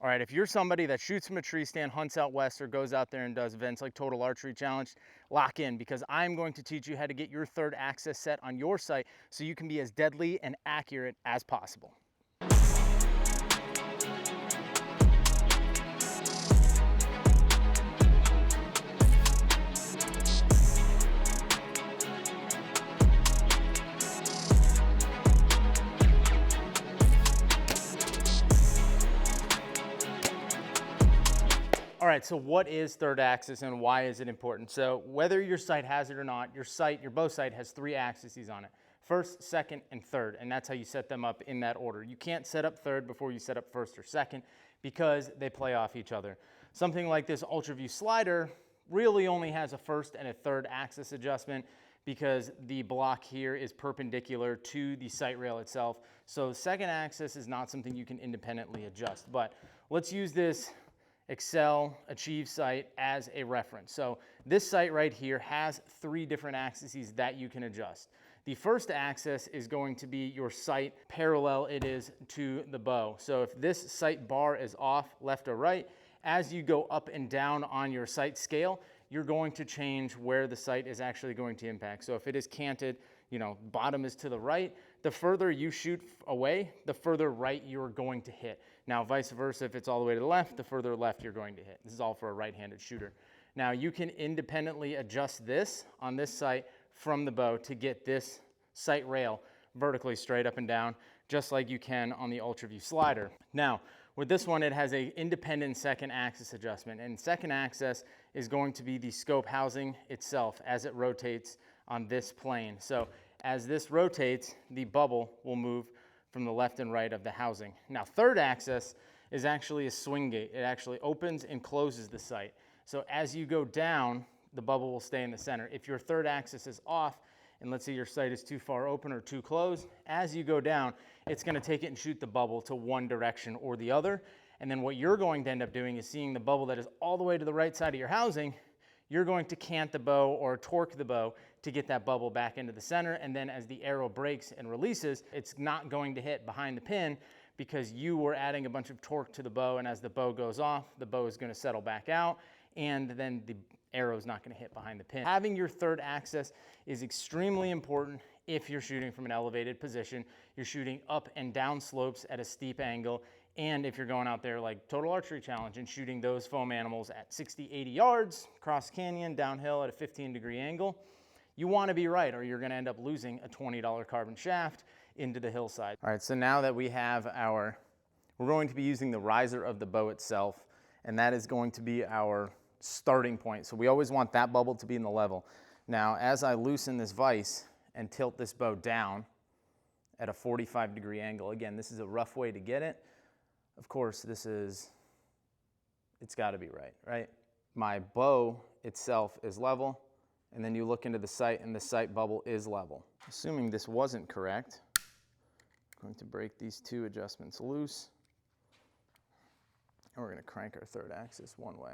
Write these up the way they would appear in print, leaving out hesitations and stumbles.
All right, if you're somebody that shoots from a tree stand, hunts out west, or goes out there and does events like Total Archery Challenge, lock in, because I'm going to teach you how to get your third access set on your sight so you can be as deadly and accurate as possible. All right, so what is third axis and why is it important? So whether your sight has it or not, your bow sight has 3 axes on it. First, second, and third, and that's how you set them up in that order. You can't set up third before you set up first or second because they play off each other. Something like this Ultra View slider really only has a first and a third axis adjustment because the block here is perpendicular to the sight rail itself. So the second axis is not something you can independently adjust. But let's use this Excel Achieve sight as a reference. So this sight right here has 3 different axes that you can adjust. The first axis is going to be your sight parallel it is to the bow. So if this sight bar is off, left or right, as you go up and down on your sight scale, you're going to change where the sight is actually going to impact. So if it is canted, bottom is to the right, the further you shoot away, the further right you're going to hit. Now, vice versa, if it's all the way to the left, the further left you're going to hit. This is all for a right-handed shooter. Now, you can independently adjust this on this sight from the bow to get this sight rail vertically straight up and down, just like you can on the Ultra View slider. Now, with this one, it has an independent second axis adjustment, and second axis is going to be the scope housing itself as it rotates on this plane. So as this rotates, the bubble will move from the left and right of the housing. Now, third axis is actually a swing gate. It actually opens and closes the sight. So as you go down, the bubble will stay in the center. If your third axis is off, and let's say your sight is too far open or too closed, as you go down, it's going to take it and shoot the bubble to one direction or the other. And then what you're going to end up doing is seeing the bubble that is all the way to the right side of your housing. You're going to cant the bow or torque the bow to get that bubble back into the center. And then as the arrow breaks and releases, it's not going to hit behind the pin because you were adding a bunch of torque to the bow. And as the bow goes off, the bow is going to settle back out. And then the arrow is not going to hit behind the pin. Having your third axis is extremely important if you're shooting from an elevated position, you're shooting up and down slopes at a steep angle, and if you're going out there like Total Archery Challenge and shooting those foam animals at 60, 80 yards, cross canyon, downhill at a 15-degree angle, you want to be right or you're going to end up losing a $20 carbon shaft into the hillside. All right, so now that we have we're going to be using the riser of the bow itself, and that is going to be our starting point. So we always want that bubble to be in the level. Now, as I loosen this vise and tilt this bow down at a 45-degree angle, again, this is a rough way to get it. Of course, it's got to be right? My bow itself is level, and then you look into the sight, and the sight bubble is level. Assuming this wasn't correct, I'm going to break these 2 adjustments loose, and we're going to crank our third axis one way.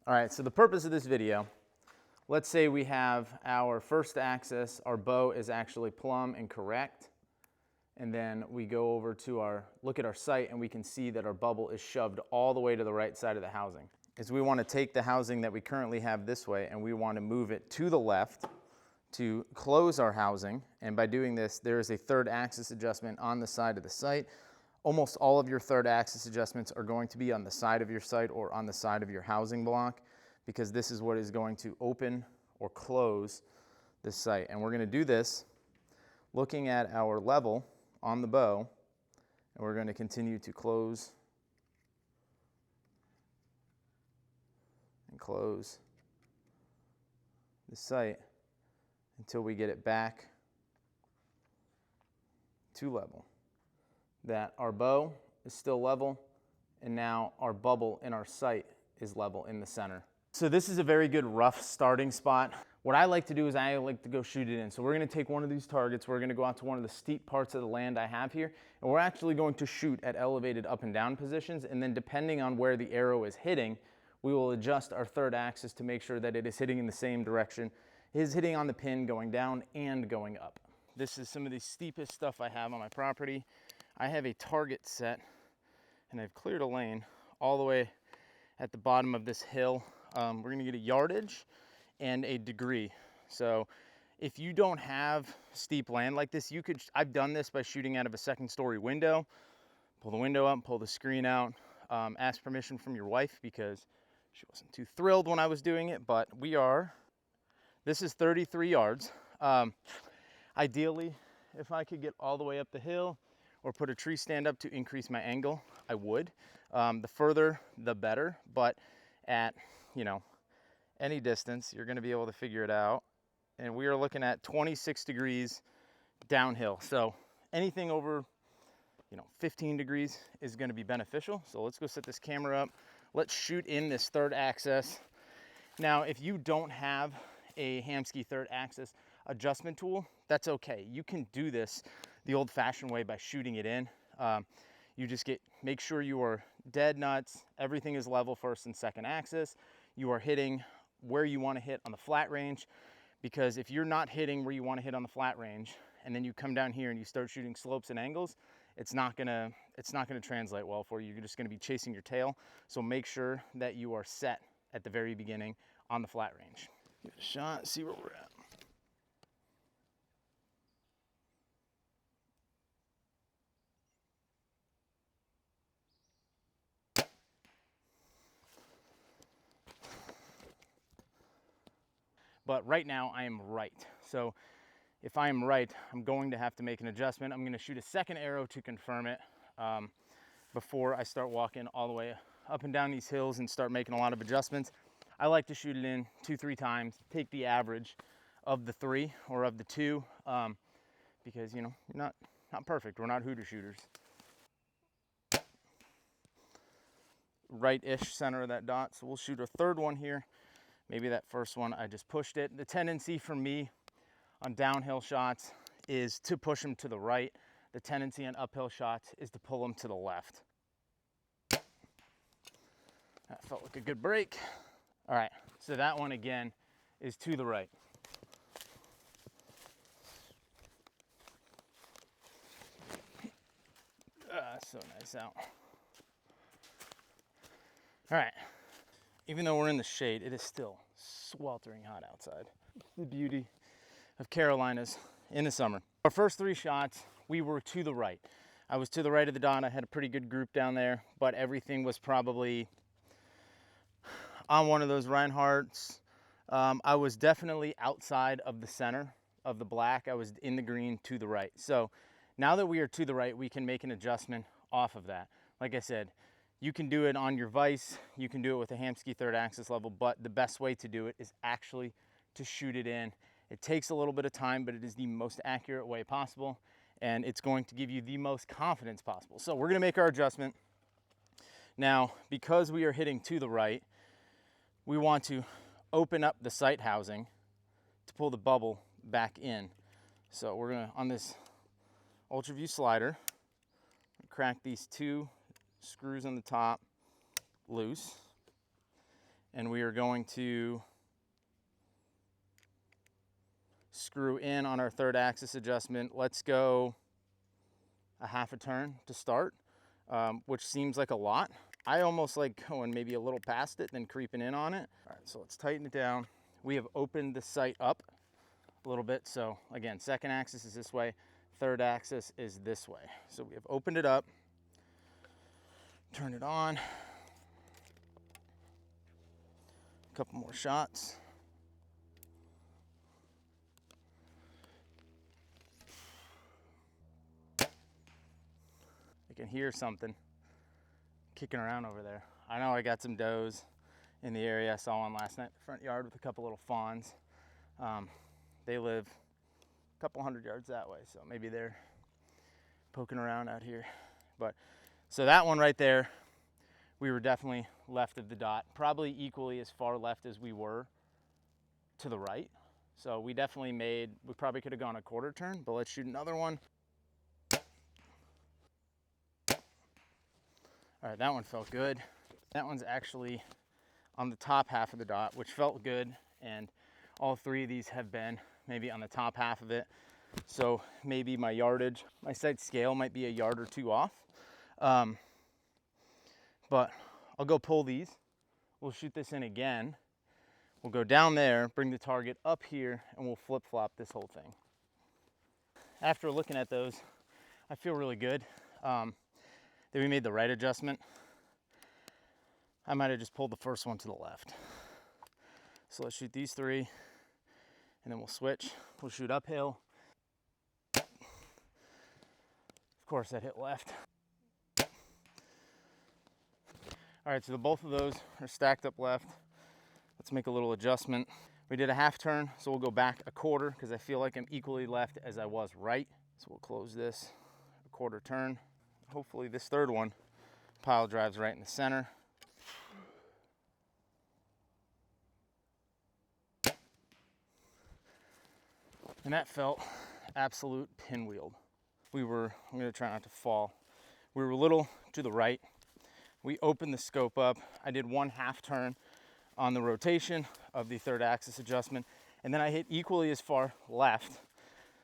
All right, so the purpose of this video, let's say we have our first axis, our bow is actually plumb and correct, and then we go over to look at our sight, and we can see that our bubble is shoved all the way to the right side of the housing. Is we want to take the housing that we currently have this way, and we want to move it to the left to close our housing, and by doing this, there is a third axis adjustment on the side of the sight. Almost all of your third axis adjustments are going to be on the side of your sight or on the side of your housing block, because this is what is going to open or close the sight. And we're going to do this looking at our level on the bow, and we're going to continue to close and close the sight until we get it back to level. That our bow is still level, and now our bubble in our sight is level in the center. So this is a very good rough starting spot. What I like to do is I like to go shoot it in. So we're going to take one of these targets, we're going to go out to one of the steep parts of the land I have here, and we're actually going to shoot at elevated up and down positions, and then depending on where the arrow is hitting, we will adjust our third axis to make sure that it is hitting in the same direction. It is hitting on the pin going down and going up. This is some of the steepest stuff I have on my property. I have a target set, and I've cleared a lane all the way at the bottom of this hill. We're gonna get a yardage and a degree. So if you don't have steep land like this, I've done this by shooting out of a second story window. Pull the window up, pull the screen out, ask permission from your wife because she wasn't too thrilled when I was doing it, but this is 33 yards. Ideally, if I could get all the way up the hill or put a tree stand up to increase my angle, I would. The further, the better, but at, any distance, you're gonna be able to figure it out. And we are looking at 26 degrees downhill. So anything over 15 degrees is going to be beneficial. So let's go set this camera up. Let's shoot in this third axis. Now, if you don't have a Hamskea third axis adjustment tool, that's okay. You can do this the old fashioned way by shooting it in. You just make sure you are dead nuts. Everything is level first and second axis. You are hitting where you want to hit on the flat range, because if you're not hitting where you want to hit on the flat range, and then you come down here and you start shooting slopes and angles, it's not gonna translate well for you. You're just gonna be chasing your tail. So make sure that you are set at the very beginning on the flat range. Give it a shot, see where we're at. But right now I am right. So if I am right, I'm going to have to make an adjustment. I'm gonna shoot a second arrow to confirm it before I start walking all the way up and down these hills and start making a lot of adjustments. I like to shoot it in 2-3 times, take the average of the 3 or of the 2, because you're not perfect. We're not hooter shooters. Right-ish center of that dot. So we'll shoot a third one here. Maybe that first one, I just pushed it. The tendency for me on downhill shots is to push them to the right. The tendency on uphill shots is to pull them to the left. That felt like a good break. All right, so that one again is to the right. So nice out. All right, even though we're in the shade, it is still sweltering hot outside. The beauty of Carolinas in the summer. Our first 3 shots, we were to the right. I was to the right of the dot. I had a pretty good group down there, but everything was probably on one of those Reinhardts. I was definitely outside of the center of the black. I was in the green to the right. So now that we are to the right, we can make an adjustment off of that. Like I said, you can do it on your vise, you can do it with a Hamskea third axis level, but the best way to do it is actually to shoot it in. It takes a little bit of time, but it is the most accurate way possible, and it's going to give you the most confidence possible. So we're gonna make our adjustment. Now, because we are hitting to the right, we want to open up the sight housing to pull the bubble back in. So we're gonna, on this Ultra View slider, crack these 2 screws on the top loose, and we are going to screw in on our third axis adjustment. Let's go a half a turn to start, which seems like a lot. I almost like going maybe a little past it, then creeping in on it. All right, so let's tighten it down. We have opened the sight up a little bit. So again, second axis is this way, third axis is this way. So we have opened it up, turn it on. A couple more shots. I can hear something kicking around over there. I know I got some does in the area. I saw one last night in the front yard with a couple little fawns. They live a couple hundred yards that way, so maybe they're poking around out here. But so that one right there, we were definitely left of the dot, probably equally as far left as we were to the right. So we probably could have gone a quarter turn, but let's shoot another one. All right, that one felt good. That one's actually on the top half of the dot, which felt good. And all 3 of these have been maybe on the top half of it. So maybe my yardage, my sight scale might be a yard or two off. But I'll go pull these. We'll shoot this in again. We'll go down there, bring the target up here, and we'll flip-flop this whole thing. After looking at those, I feel really good that we made the right adjustment. I might have just pulled the first one to the left. So let's shoot these three, and then we'll switch. We'll shoot uphill. Of course, that hit left. All right, so both of those are stacked up left. Let's make a little adjustment. We did a half turn, so we'll go back a quarter because I feel like I'm equally left as I was right. So we'll close this a quarter turn. Hopefully this third one pile drives right in the center. And that felt absolute pinwheeled. I'm gonna try not to fall. We were a little to the right. We opened the scope up. I did one half turn on the rotation of the third axis adjustment, and then I hit equally as far left.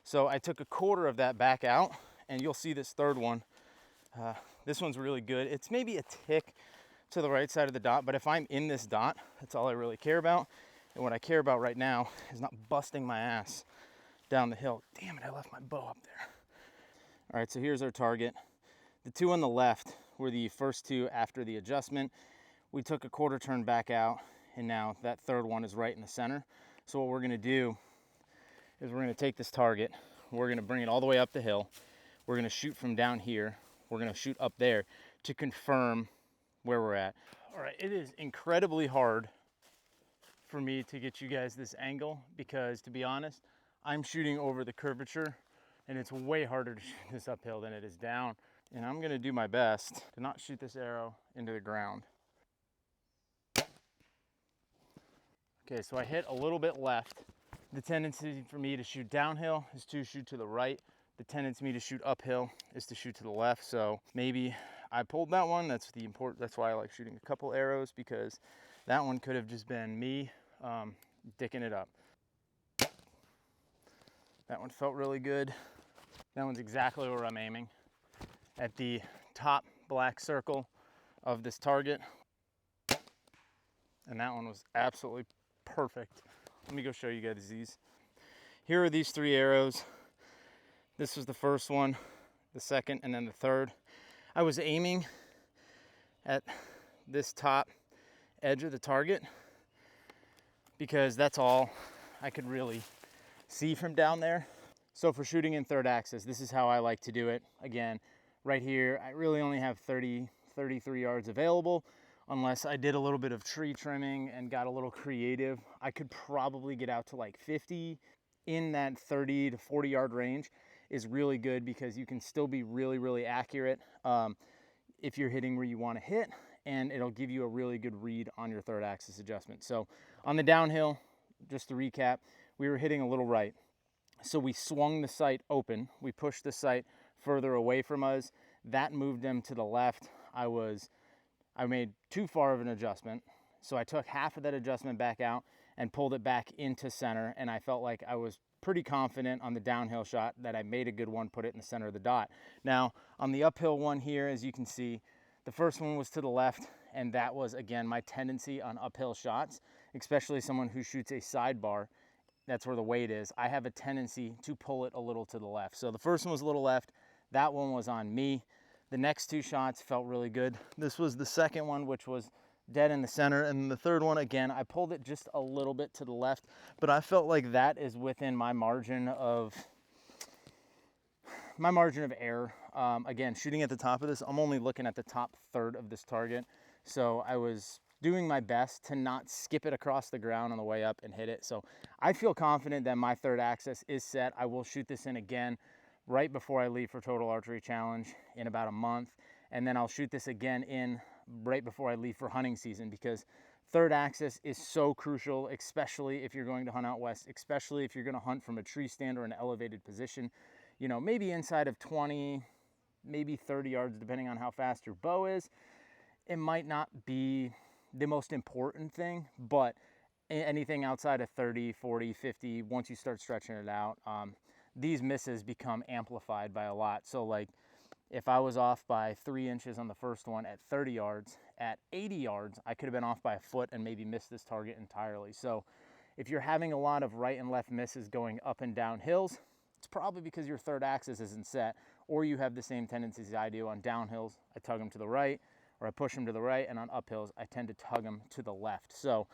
So I took a quarter of that back out, and you'll see this third one. This one's really good. It's maybe a tick to the right side of the dot, but if I'm in this dot, that's all I really care about. And what I care about right now is not busting my ass down the hill. Damn it, I left my bow up there. All right, so here's our target. The two on the left were the first two after the adjustment. We took a quarter turn back out, and now that third one is right in the center. So what we're gonna do is we're gonna take this target, we're gonna bring it all the way up the hill. We're gonna shoot from down here. We're gonna shoot up there to confirm where we're at. All right, it is incredibly hard for me to get you guys this angle because, to be honest, I'm shooting over the curvature, and it's way harder to shoot this uphill than it is down. And I'm gonna do my best to not shoot this arrow into the ground. Okay, so I hit a little bit left. The tendency for me to shoot downhill is to shoot to the right. The tendency for me to shoot uphill is to shoot to the left. So maybe I pulled that one. That's why I like shooting a couple arrows, because that one could have just been me dicking it up. That one felt really good. That one's exactly where I'm aiming, at the top black circle of this target. And that one was absolutely perfect. Let me go show you guys these. Here are these three arrows. This was the first one, the second, and then the third. I was aiming at this top edge of the target because that's all I could really see from down there. So for shooting in third axis, this is how I like to do it. Again, right here, I really only have 33 yards available. Unless I did a little bit of tree trimming and got a little creative, I could probably get out to like 50. In that 30 to 40 yard range is really good because you can still be really, really accurate if you're hitting where you want to hit, and it'll give you a really good read on your third axis adjustment. So on the downhill, just to recap, we were hitting a little right. So we swung the sight open. We pushed the sight further away from us. That moved them to the left. I made too far of an adjustment. So I took half of that adjustment back out and pulled it back into center. And I felt like I was pretty confident on the downhill shot that I made a good one, put it in the center of the dot. Now on the uphill one here, as you can see, the first one was to the left. And that was, again, my tendency on uphill shots, especially someone who shoots a sidebar. That's where the weight is. I have a tendency to pull it a little to the left. So the first one was a little left. That one was on me. The next two shots felt really good. This was the second one, which was dead in the center. And the third one, again, I pulled it just a little bit to the left, but I felt like that is within my margin of error. Again, shooting at the top of this, I'm only looking at the top third of this target. So I was doing my best to not skip it across the ground on the way up and hit it. So I feel confident that my third axis is set. I will shoot this in again right before I leave for Total Archery Challenge in about a month. And then I'll shoot this again in right before I leave for hunting season, because third axis is so crucial, especially if you're going to hunt out west, especially if you're going to hunt from a tree stand or an elevated position, you know, maybe inside of 20, maybe 30 yards, depending on how fast your bow is. It might not be the most important thing, but anything outside of 30, 40, 50, once you start stretching it out, these misses become amplified by a lot. So like if I was off by 3 inches on the first one at 30 yards, at 80 yards, I could have been off by a foot and maybe missed this target entirely. So if you're having a lot of right and left misses going up and down hills, it's probably because your third axis isn't set, or you have the same tendencies I do. On downhills, I tug them to the right, or I push them to the right, and on uphills, I tend to tug them to the left. So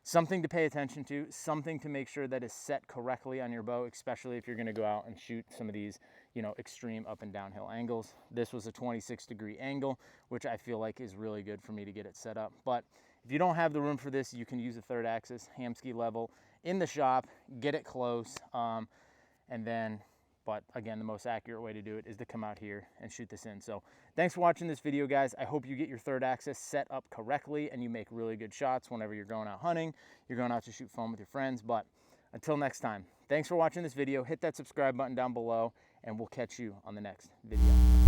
something to pay attention to, something to make sure that is set correctly on your bow, especially if you're gonna go out and shoot some of these, you know, extreme up and downhill angles. This was a 26-degree angle, which I feel like is really good for me to get it set up. But if you don't have the room for this, you can use a third axis, hamski level in the shop, get it close, and then, but again, the most accurate way to do it is to come out here and shoot this in. So thanks for watching this video, guys. I hope you get your third axis set up correctly and you make really good shots whenever you're going out hunting, you're going out to shoot fun with your friends. But until next time, thanks for watching this video. Hit that subscribe button down below and we'll catch you on the next video.